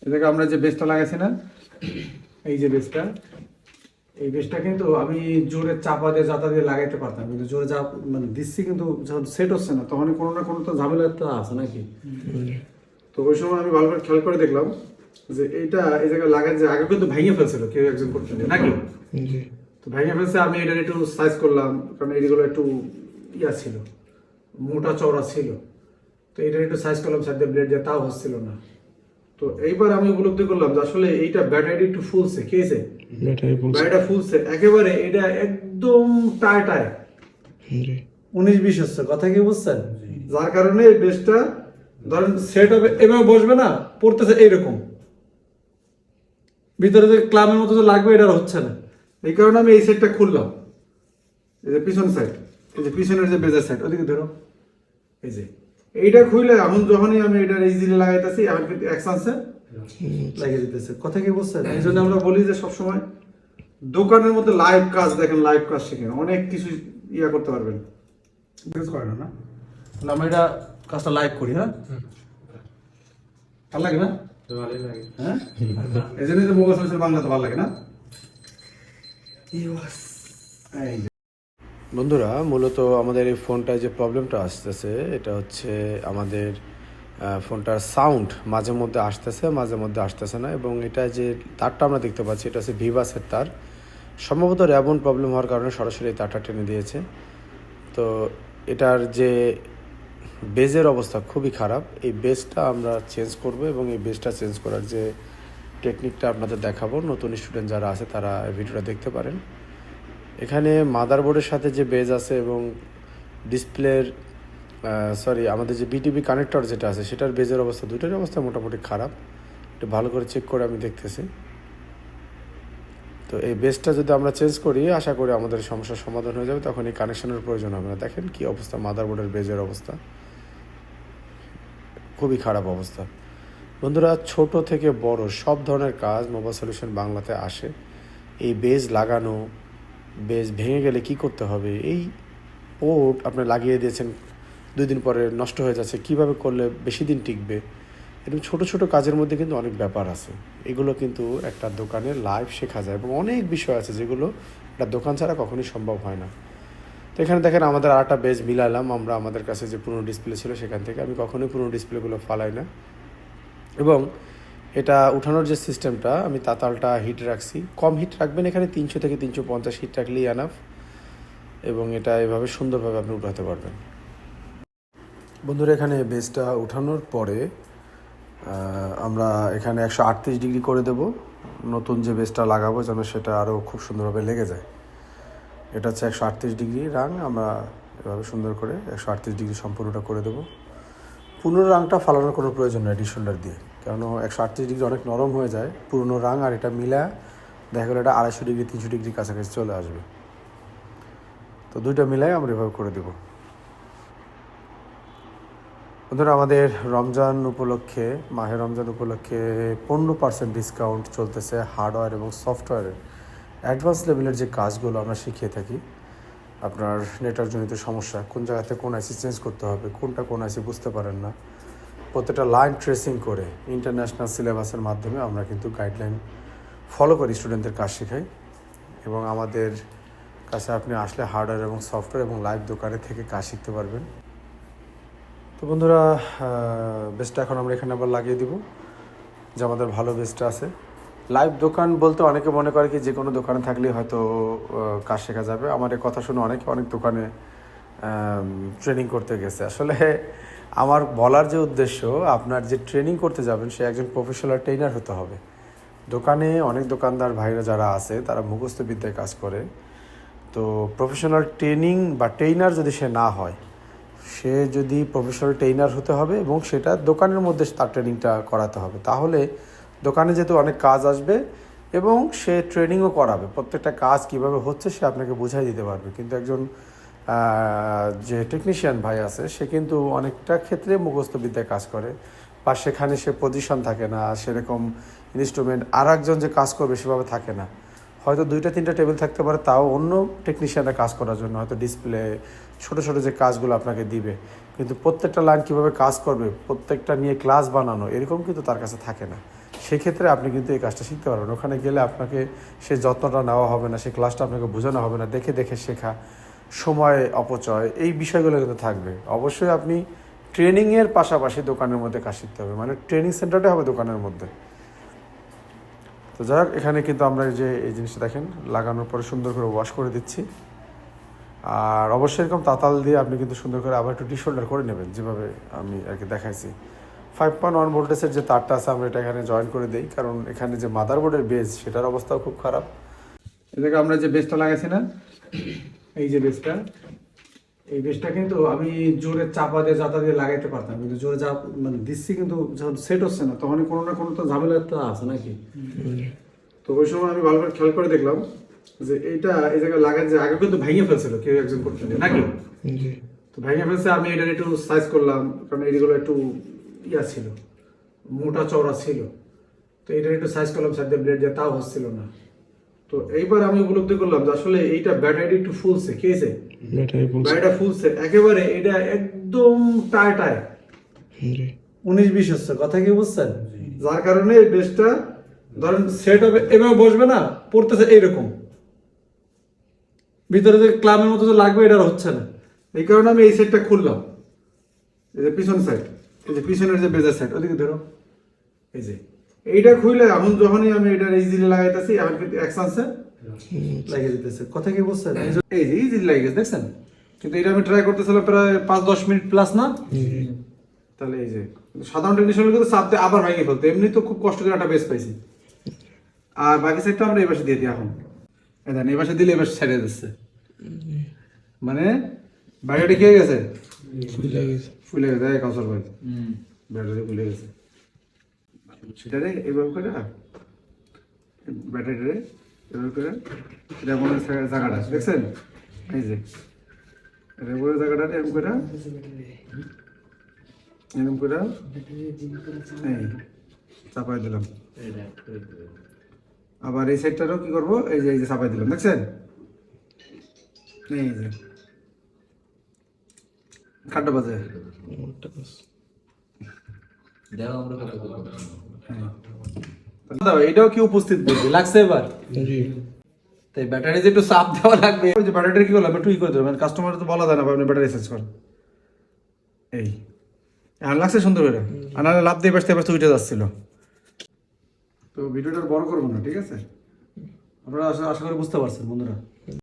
এটাকে আমরা যে বেসটা লাগাইছি না, এই যে বেসটা, এই বেসটা কিন্তু আমি জোরে চাপা দিয়ে জাতা দিয়ে লাগাইতে পারতাম, কিন্তু জোরে চাপ মানে দিচ্ছি কিন্তু যখন সেট হচ্ছে না তখন কোনো না কোনো তো ঝামেলা তো আছে নাকি। তো ওই সময় আমি ভালো করে খেয়াল করে দেখলাম যে এইটা এই জায়গায় লাগাই যে আগে কিন্তু ভেঙে ফেলছিল কেউ একজন করতে নাকি। তো ভেঙে ফেলছে, আমি এটা একটু সাইজ করলাম, কারণ এইগুলো একটু ইয়া ছিল, মোটা চওড়া ছিল। তো এটা একটু সাইজ করলাম সাইড দিয়ে ব্লেড দিয়ে, তাও হচ্ছিল না। তো এইবার আমি উপলব্ধি করলাম যে আসলে এইটা ব্যাটারি একটু ফুলছে, কি হয়েছে ব্যাটারিটা ফুলছে একেবারে, এটা একদম টায় টায় 19-20 হচ্ছে, কথা কি বুঝছেন? যার কারণে এই বেসটা ধরেন সেট হবে এভাবে বসবে না, পড়তেছে এইরকম, ভিতরে যে ক্লাবের মতো যে লাগবে এটা আর হচ্ছে না। এই কারণে আমি এই সাইডটা খুললাম, এই যে পিছন সাইড, এই যে পিছনের যে বেজের সাইড, ওদিকে ধরো, এই যে এইটা খুলে এখন যখনই আমি এটা ইজিলি লাগাইতেছি এখন কিন্তু অ্যাকশনসে লাগিয়ে দিতেছে, কথা কি বুঝছেন? এই জন্য আমরা বলি যে সবসময় দোকানের মধ্যে লাইভ কাজ দেখেন, লাইভ কাজ শিখেন, অনেক কিছু ইয়া করতে পারবেন। বুঝ করে না তাহলে আমরা এটা কাজটা লাইভ করি। হ্যাঁ, ভালো লাগে না? হ্যাঁ, এই জন্যই তো মোবাইল সলিউশন বাংলা তো ভালো লাগে না। বন্ধুরা, মূলত আমাদের এই ফোনটায় যে প্রবলেমটা আসতেছে এটা হচ্ছে আমাদের ফোনটার সাউন্ড মাঝে মধ্যে আসতেছে, মাঝে মধ্যে আসতেছে না। এবং এটা যে তারটা আমরা দেখতে পাচ্ছি এটা হচ্ছে ভিভাসের তার, সম্ভবত র্যাবন প্রবলেম হওয়ার কারণে সরাসরি তারটা টেনে দিয়েছে। তো এটার যে বেজের অবস্থা খুবই খারাপ, এই বেজটা আমরা চেঞ্জ করব এবং এই বেজটা চেঞ্জ করার যে টেকনিকটা আপনাদের দেখাবো, নতুন স্টুডেন্ট যারা আছে তারা ভিডিওটা দেখতে পারেন। এখানে মাদারবোর্ডের সাথে যে বেজ আছে এবং ডিসপ্লের আমাদের যে বিটিভি কানেক্টর যেটা আছে সেটার বেজের অবস্থা, দুটোর অবস্থা মোটামুটি খারাপ। একটু ভালো করে চেক করে আমি দেখতেছি। তো এই বেজটা যদি আমরা চেঞ্জ করি আশা করি আমাদের সমস্যার সমাধান হয়ে যাবে, তখন এই কানেকশনের প্রয়োজন হবে না। দেখেন কি অবস্থা, মাদারবোর্ডের বেজের অবস্থা খুবই খারাপ অবস্থা। বন্ধুরা, ছোট থেকে বড় সব ধরনের কাজ মোবাইল সলিউশন বাংলাতে আসে। এই বেজ লাগানো, বেজ ভেঙে গেলে কি করতে হবে, এই পোর্ট আপনি লাগিয়ে দিয়েছেন 2 দিন পরে নষ্ট হয়ে যাচ্ছে, কিভাবে করলে বেশি দিন টিকবে, এরকম ছোট ছোট কাজের মধ্যে কিন্তু অনেক ব্যাপার আছে। এগুলো কিন্তু একটা দোকানে লাইভ শেখা যায় এবং অনেক বিষয় আছে যেগুলো একটা দোকান ছাড়া কখনোই সম্ভব হয় না। তো এখানে দেখেন আমাদের আরেকটা বেজ মিলালাম আমরা, আমাদের কাছে যে পুরনো ডিসপ্লে ছিল সেখান থেকে। আমি কখনোই পুরনো ডিসপ্লেগুলো ফালাই না। এবং এটা উঠানোর যে সিস্টেমটা, আমি তাতালটা হিট রাখছি, কম হিট রাখবেন, এখানে 300 থেকে 350 হিট রাখলেই এনাফ। এবং এটা এভাবে সুন্দরভাবে আপনি উঠাতে পারবেন। বন্ধুরা, এখানে বেসটা উঠানোর পরে আমরা এখানে 138 ডিগ্রি করে দেব, নতুন যে বেসটা লাগাবো যেন সেটা আরও খুব সুন্দরভাবে লেগে যায়। এটা হচ্ছে 138 ডিগ্রি রাং, আমরা এভাবে সুন্দর করে 138 ডিগ্রি সম্পূর্ণটা করে দেবো। পুরনো রাংটা ফালানোর কোনো প্রয়োজন নেই ডিশোল্ডার দিয়ে, কারণ 138 ডিগ্রি অনেক নরম হয়ে যায়। পুরনো রাং আর এটা মিলা দেখা গেলো এটা 250 ডিগ্রি 300 ডিগ্রি কাছাকাছি চলে আসবে। তো দুইটা মিলাই আমরা এভাবে করে দেব। বন্ধুরা, আমাদের রমজান উপলক্ষে, মাহে রমজান উপলক্ষে 15% ডিসকাউন্ট চলতেছে হার্ডওয়্যার এবং সফটওয়্যারের অ্যাডভান্স লেভেলের যে কাজগুলো আমরা শিখিয়ে থাকি। আপনার নেটওয়ার্কজনিত সমস্যা, কোন জায়গাতে কোন আইসি চেঞ্জ করতে হবে, কোনটা কোন আইসি বুঝতে পারেন না, প্রত্যেকটা লাইন ট্রেসিং করে ইন্টারন্যাশনাল সিলেবাসের মাধ্যমে আমরা কিন্তু গাইডলাইন ফলো করি, স্টুডেন্টদের কাজ শেখাই। এবং আমাদের কাছে আপনি আসলে হার্ডওয়্যার এবং সফটওয়্যার এবং লাইভ দোকানে থেকে কাজ শিখতে পারবেন। তো বন্ধুরা, বেসটা এখন আমরা এখানে আবার লাগিয়ে দিব, যে আমাদের ভালো বেসটা আছে। লাইভ দোকান বলতে অনেকে মনে করে কি যে কোনো দোকানে থাকলেই হয়তো কাজ শেখা যাবে। আমার এই কথা শুনে অনেকে অনেক দোকানে ট্রেনিং করতে গেছে। আসলে আমার বলার যে উদ্দেশ্য, আপনার যে ট্রেনিং করতে যাবেন সে একজন প্রফেশনাল ট্রেনার হতে হবে। দোকানে অনেক দোকানদার ভাইরা যারা আছে তারা মুখস্থ বিদ্যায় কাজ করে। তো প্রফেশনাল ট্রেনিং বা ট্রেনার যদি সে না হয়, সে যদি প্রফেশনাল ট্রেনার হতে হবে এবং সেটা দোকানের মধ্যে তার ট্রেনিংটা করাতে হবে। তাহলে দোকানে যেহেতু অনেক কাজ আসবে এবং সে ট্রেনিংও করাবে, প্রত্যেকটা কাজ কিভাবে হচ্ছে সে আপনাকে বুঝাই দিতে পারবে। কিন্তু একজন যে টেকনিশিয়ান ভাই আছে সে কিন্তু অনেকটা ক্ষেত্রে মুখস্থ বিদ্যায় কাজ করে, বা সেখানে সে পজিশন থাকে না, সেরকম ইনস্ট্রুমেন্ট আর একজন যে কাজ করবে সেভাবে থাকে না। হয়তো 2-3টা টেবিল থাকতে পারে, তাও অন্য টেকনিশিয়ানরা কাজ করার জন্য, হয়তো ডিসপ্লে ছোটো ছোটো যে কাজগুলো আপনাকে দিবে, কিন্তু প্রত্যেকটা লাইন কীভাবে কাজ করবে, প্রত্যেকটা নিয়ে ক্লাস বানানো এরকম কিন্তু তার কাছে থাকে না। সেক্ষেত্রে আপনি কিন্তু এই কাজটা শিখতে পারবেন। ওখানে গেলে আপনাকে সে যত্নটা নেওয়া হবে না, সে ক্লাসটা আপনাকে বোঝানো হবে না, দেখে দেখে শেখা, সময় অপচয়, এই বিষয়গুলো কিন্তু থাকবে। অবশ্যই আপনি ট্রেনিংয়ের পাশাপাশি দোকানের মধ্যে কাজ শিখতে হবে, মানে ট্রেনিং সেন্টারটা হবে দোকানের মধ্যে। তো যাই হোক, এখানে কিন্তু আমরা এই জিনিসটা দেখেন লাগানোর পরে সুন্দর করে ওয়াশ করে দিচ্ছি। আর অবশ্যই এরকম তাতাল দিয়ে আপনি কিন্তু সুন্দর করে আবার একটু ডিশোল্ডার করে নেবেন, যেভাবে আমি আর কি দেখাইছি। 5.1 ভোল্টেজের যে তারটা আছে আমরা এটা এখানে জয়েন করে দিই, কারণ এখানে যে মাদারবোর্ডের বেস সেটার অবস্থাও খুব খারাপ। এদিকে আমরা যে বেসটা লাগাইছি না, এই যে বেসটা, এই বেসটা কিন্তু আমি জোরে চাপা দিয়ে জাতা দিয়ে লাগাইতে পারতাম, কিন্তু জোরে চাপ মানে দিচ্ছি কিন্তু যখন সেট হচ্ছে না তখন কোনো না কোনো তো ঝামেলা তো আছে নাকি। তো ওই সময় আমি ভালো করে খেয়াল করে দেখলাম যে এইটা এই জায়গায় লাগাই যে আগে কিন্তু ভেঙে ফেলছিল কেউ একজন করতে নাকি। তো ভেঙে ফেলছে, আমি এটার একটু সাইজ করলাম, কারণ এইগুলো একটু ইয়া ছিল, মোটা চওড়া ছিল। তো এটার একটু সাইজ করলাম সাইড দিয়ে ব্লেড দিয়ে, তাও হচ্ছিল না। তো এইবার আমি উপলব্ধি করলাম যে আসলে এইটা ব্যাটারি একটু ফুলছে, কি হয়েছে ব্যাটারিটা ফুলছে একেবারে, এটা একদম টায় টায় 19-20 হচ্ছে, কথা কি বুঝছেন? যার কারণে এই বেসটা ধরেন সেট হবে এভাবে বসবে না, পড়তেছে এইরকম, ভিতরে যে ক্লামের মতো যে লাগবে এটা আর হচ্ছে না। এই কারণে আমি এই সাইডটা খুললাম, এই যে পিছন সাইড, এই যে পিছনের যে বেজের সাইড, ওদিকে ধরো, এই যে এইটা খুলে এখন যখনই আমি এটা ইজিলি লাগাইতেছি এখন কিন্তু অ্যাকশনসে লাগিয়ে দিতেছে, কথা কি বুঝছেন? এই যে ইজিলি লাগিয়ে গেছে, দেখছেন? কিন্তু এটা আমি ট্রাই করতেছিলাম প্রায় 5-10 মিনিট প্লাস না। তাহলে এই যে সাধারণ টেকনিশিয়ান কিন্তু চাপ দিয়ে আবার ভেঙে ফেলতো, এমনি তো খুব কষ্ট করে একটা বেস পাইছি। আর বাকি সাইডটা আমরা এই পাশে দিয়ে দিই, এখন এই পাশে দিলে এই পাশে ছেড়ে দিচ্ছে, মানে বাইরেটা কি হয়ে গেছে, ফুলে গেছে, কাউসার ভাই ব্যাটারি ফুলে গেছে। সেটারে এভাবে করে ব্যাটারিটারে এভাবে করে এটা মনে জায়গাটা দেখছেন, এই যে এটা বড় জায়গাটা এরকম করে এই চাপাই দিলাম। আবার এই সাইডটারও কি করবো, এই যে চাপাই দিলাম, দেখছেন? এই যে কাটটা বাজে এটাও কি উপস্থিত বুঝি লাগছে এবার। তাই ব্যাটারি যে একটু চাপ দেওয়া লাগবে, ওই যে ব্যাটারি কি করলাম একটু করে দেবো, মানে কাস্টমার তো বলা যায় না আপনি ব্যাটারি চেঞ্জ করেন। এই আর লাগছে সুন্দর করে, আর নাহলে লাভ দিয়ে বাঁচতে বাঁচতে উঠে যাচ্ছিল। তো ভিডিওটা বড় করবো না, ঠিক আছে? আপনারা আশা করি বুঝতে পারছেন বন্ধুরা।